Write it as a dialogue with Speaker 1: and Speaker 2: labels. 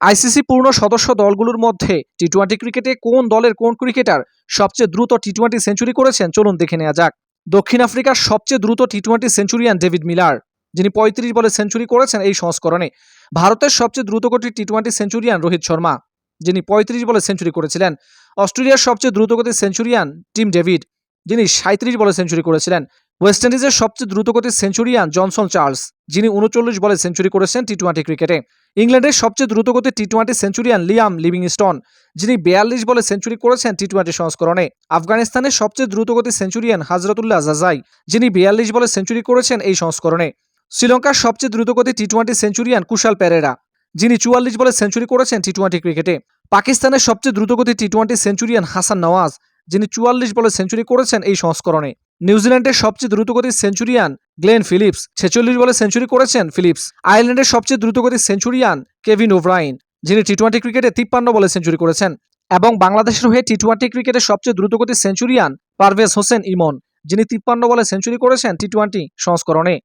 Speaker 1: ICC পূর্ণ সদস্য দলগুলোর মধ্যে টি-20 ক্রিকেটে কোন দলের কোন ক্রিকেটার সবচেয়ে দ্রুত টি-20 সেঞ্চুরি করেছেন চলুন দেখে নেওয়া যাক। দক্ষিণ আফ্রিকার সবচেয়ে দ্রুত টি-20 সেঞ্চুরিয়ান ডেভিড মিলার, যিনি 35 বলে সেঞ্চুরি করেছেন এই সংস্করণে। ভারতের সবচেয়ে দ্রুতগতির টি-20 সেঞ্চুরিয়ান রোহিত শর্মা, যিনি 35 বলে সেঞ্চুরি করেছিলেন। অস্ট্রেলিয়ার সবচেয়ে দ্রুতগতির সেঞ্চুরিয়ান টিম ডেভিড, যিনি 37 বলে সেঞ্চুরি করেছিলেন। ওয়েস্ট ইন্ডিজের সবচেয়ে দ্রুতগতির সেঞ্চুরিয়ান জনসন চার্লস, যিনি 39 বলে সেঞ্চুরি করেছেন টি-20 ক্রিকেটে। ইংল্যান্ডের সবচেয়ে দ্রুতগতির টি-20 সেঞ্চুরিয়ান লিয়াম লিভিংস্টোন, যিনি 42 বলে সেঞ্চুরি করেছেন টি-20 সংস্করণে। আফগানিস্তানের সবচেয়ে দ্রুতগতির সেঞ্চুরিয়ান হজরতুল্লাহ জাজাই, যিনি 42 বলে সেঞ্চুরি করেছেন এই সংস্করণে। শ্রীলঙ্কার সবচেয়ে দ্রুতগতির টি-20 সেঞ্চুরিয়ান কুশাল পেরেরা, যিনি 44 বলে সেঞ্চুরি করেছেন টি-20 ক্রিকেটে। পাকিস্তানের সবচেয়ে দ্রুতগতির টি-20 সেঞ্চুরিয়ান হাসান নওয়াজ, যিনি 44 বলে সেঞ্চুরি করেছেন এই সংস্করণে। নিউজিল্যান্ডের সবচেয়ে দ্রুতগতির সেঞ্চুরিয়ান গ্লেন ফিলিপস, 46 বলে সেঞ্চুরি করেছেন ফিলিপস। আয়ারল্যান্ডের সবচেয়ে দ্রুতগতির সেঞ্চুরিয়ান কেভিন ওব্রাইন, যিনি টি-20 ক্রিকেটে 53 বলে সেঞ্চুরি করেছেন। এবং বাংলাদেশের হয়ে টি-20 ক্রিকেটের সবচেয়ে দ্রুতগতির সেঞ্চুরিয়ান পারভেজ হোসেন ইমন, যিনি 53 বলে সেঞ্চুরি করেছেন টি-20 সংস্করণে।